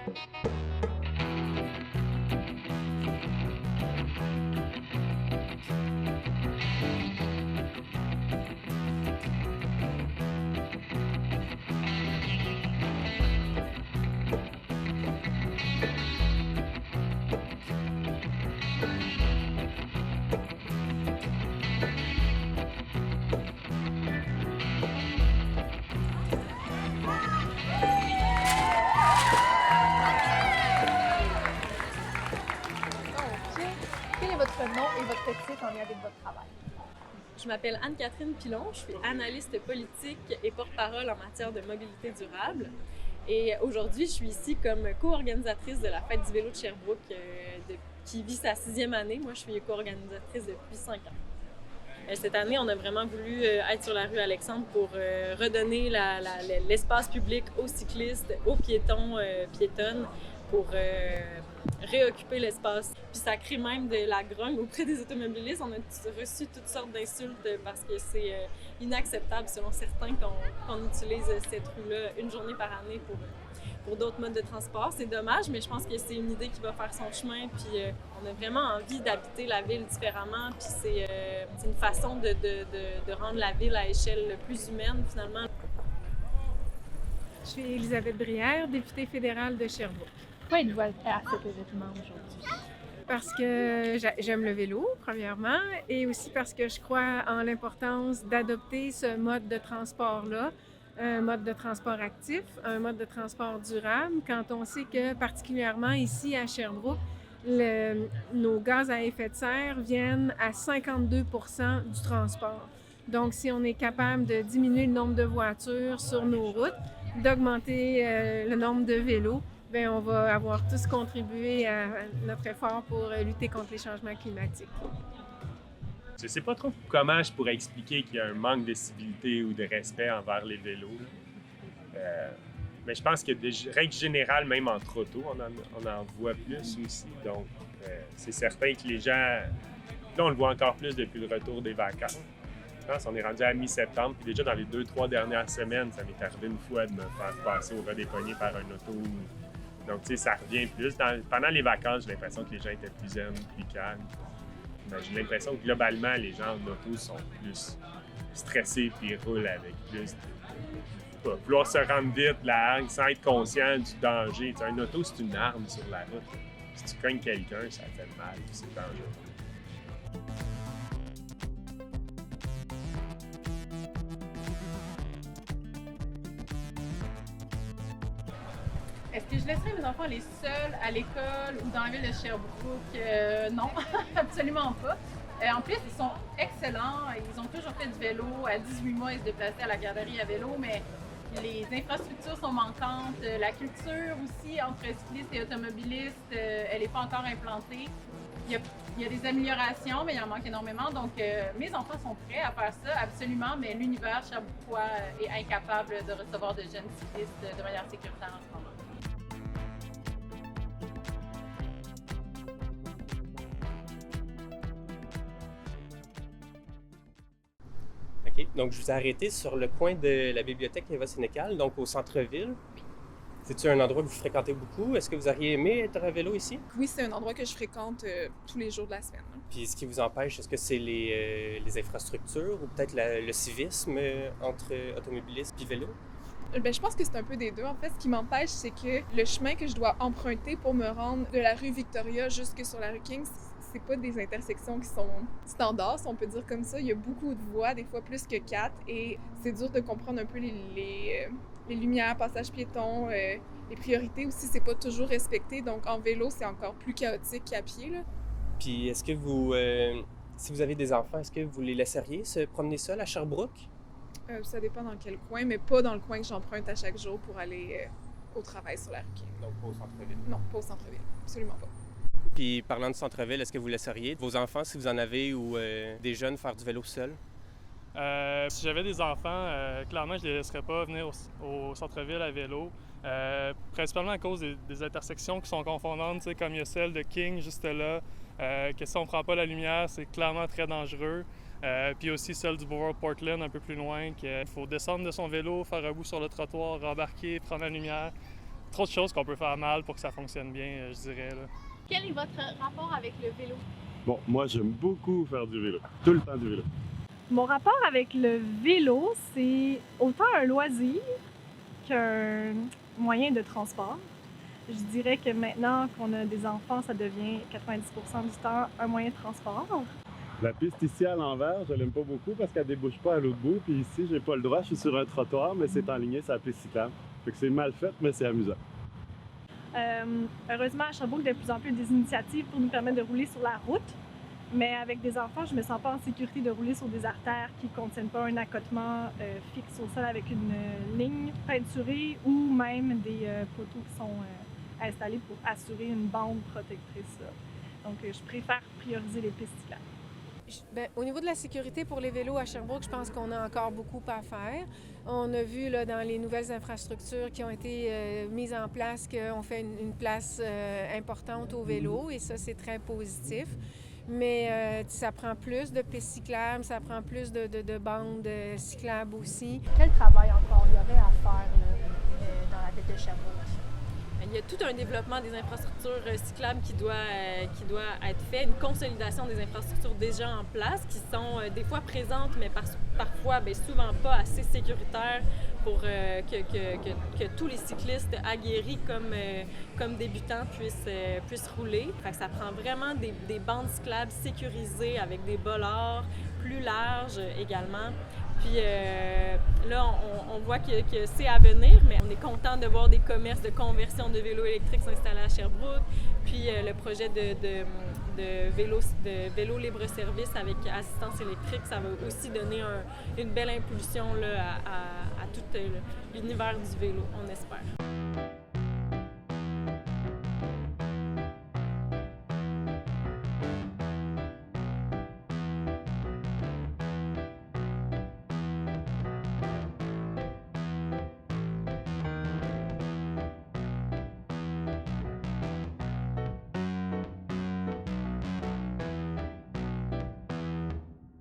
Quel est votre nom et votre titre en lien avec votre travail? Je m'appelle Anne-Catherine Pilon, je suis analyste politique et porte-parole en matière de mobilité durable. Et aujourd'hui, je suis ici comme co-organisatrice de la Fête du vélo de Sherbrooke qui vit sa 6e année. Moi, je suis co-organisatrice depuis 5 ans. Cette année, on a vraiment voulu être sur la rue Alexandre pour redonner l'espace public aux cyclistes, aux piétons, piétonnes, pour réoccuper l'espace. Puis ça crée même de la grogne auprès des automobilistes. On a reçu toutes sortes d'insultes parce que c'est inacceptable, selon certains, qu'on utilise cette rue-là une journée par année pour d'autres modes de transport. C'est dommage, mais je pense que c'est une idée qui va faire son chemin. Puis on a vraiment envie d'habiter la ville différemment. Puis c'est une façon de rendre la ville à échelle plus humaine, finalement. Je suis Élisabeth Brière, députée fédérale de Sherbrooke. Pourquoi êtes-vous à cet événement aujourd'hui? Parce que j'aime le vélo, premièrement, et aussi parce que je crois en l'importance d'adopter ce mode de transport-là, un mode de transport actif, un mode de transport durable, quand on sait que, particulièrement ici à Sherbrooke, nos gaz à effet de serre viennent à 52% du transport. Donc, si on est capable de diminuer le nombre de voitures sur nos routes, d'augmenter le nombre de vélos, bien, on va avoir tous contribué à notre effort pour lutter contre les changements climatiques. Je ne sais pas trop comment je pourrais expliquer qu'il y a un manque de civilité ou de respect envers les vélos. Mais je pense que de règle générale, même entre autos, on en voit plus aussi. Donc, c'est certain que les gens... Là, on le voit encore plus depuis le retour des vacances. Je pense qu'on est rendu à mi-septembre, puis déjà dans les 2-3 dernières semaines, ça m'est arrivé une fois de me faire passer au ras des poignets par un auto. Donc, tu sais, ça revient plus. Pendant les vacances, j'ai l'impression que les gens étaient plus zen, plus calmes. Mais j'ai l'impression que globalement, les gens en auto sont plus stressés puis ils roulent avec plus de... vouloir se rendre vite, la hargne, sans être conscient du danger. T'sais, un auto, c'est une arme sur la route. Si tu cognes quelqu'un, ça fait mal, c'est dangereux. Est-ce que je laisserai mes enfants aller seuls à l'école ou dans la ville de Sherbrooke? Non, absolument pas. En plus, ils sont excellents. Ils ont toujours fait du vélo. À 18 mois, ils se déplaçaient à la garderie à vélo, mais les infrastructures sont manquantes. La culture aussi entre cyclistes et automobilistes, elle n'est pas encore implantée. Il y a des améliorations, mais il en manque énormément. Donc, mes enfants sont prêts à faire ça, absolument, mais l'univers sherbrookois est incapable de recevoir de jeunes cyclistes de manière sécuritaire en ce moment. OK. Donc, je vous ai arrêté sur le coin de la bibliothèque Eva-Sénécal, donc au centre-ville. C'est-tu un endroit que vous fréquentez beaucoup? Est-ce que vous auriez aimé être à vélo ici? Oui, c'est un endroit que je fréquente tous les jours de la semaine. Puis, ce qui vous empêche, est-ce que c'est les infrastructures ou peut-être le civisme entre automobilistes puis vélo? Ben, je pense que c'est un peu des deux. En fait, ce qui m'empêche, c'est que le chemin que je dois emprunter pour me rendre de la rue Victoria jusque sur la rue King, c'est pas des intersections qui sont standards, si on peut dire comme ça. Il y a beaucoup de voies, des fois plus que 4, et c'est dur de comprendre un peu les lumières, passages piétons, les priorités aussi, c'est pas toujours respecté. Donc en vélo, c'est encore plus chaotique qu'à pied, là. Puis est-ce que vous, si vous avez des enfants, est-ce que vous les laisseriez se promener seuls à Sherbrooke? Ça dépend dans quel coin, mais pas dans le coin que j'emprunte à chaque jour pour aller au travail sur la rue King. Donc pas au centre-ville? Non, pas au centre-ville, absolument pas. Puis parlant de centre-ville, est-ce que vous laisseriez vos enfants, si vous en avez, ou des jeunes faire du vélo seuls? Si j'avais des enfants, clairement, je ne les laisserais pas venir au centre-ville à vélo. Principalement à cause des intersections qui sont confondantes, comme il y a celle de King juste là, que si on ne prend pas la lumière, c'est clairement très dangereux. Puis aussi celle du boulevard Portland un peu plus loin, qu'il faut descendre de son vélo, faire un bout sur le trottoir, rembarquer, prendre la lumière. trop de choses qu'on peut faire mal pour que ça fonctionne bien, je dirais. Là. Quel est votre rapport avec le vélo? Bon, moi, j'aime beaucoup faire du vélo. Tout le temps du vélo. Mon rapport avec le vélo, c'est autant un loisir qu'un moyen de transport. Je dirais que maintenant qu'on a des enfants, ça devient 90% du temps un moyen de transport. La piste ici à l'envers, je l'aime pas beaucoup parce qu'elle débouche pas à l'autre bout. Puis ici, j'ai pas le droit, je suis sur un trottoir, mais c'est enligné sur la piste cyclable. Fait que c'est mal fait, mais c'est amusant. Heureusement, à Sherbrooke, de plus en plus des initiatives pour nous permettre de rouler sur la route. Mais avec des enfants, je me sens pas en sécurité de rouler sur des artères qui ne contiennent pas un accotement fixe au sol avec une ligne peinturée ou même des poteaux qui sont installés pour assurer une bande protectrice. Donc, je préfère prioriser les pistes cyclables. Au niveau de la sécurité pour les vélos à Sherbrooke, je pense qu'on a encore beaucoup à faire. On a vu là, dans les nouvelles infrastructures qui ont été mises en place qu'on fait une place importante aux vélos et ça, c'est très positif. Mais ça prend plus de pistes cyclables, ça prend plus de bandes cyclables aussi. Quel travail encore il y aurait à faire là, dans la ville de Sherbrooke? Il y a tout un développement des infrastructures cyclables qui doit être fait, une consolidation des infrastructures déjà en place, qui sont des fois présentes, mais parfois souvent pas assez sécuritaires pour que tous les cyclistes aguerris comme débutants puissent rouler. Fait que ça prend vraiment des bandes cyclables sécurisées avec des bolards plus larges également. Puis là, on voit que c'est à venir, mais on est content de voir des commerces de conversion de vélos électriques s'installer à Sherbrooke. Puis le projet de vélo libre-service avec assistance électrique, ça va aussi donner une belle impulsion là, à tout l'univers du vélo, on espère.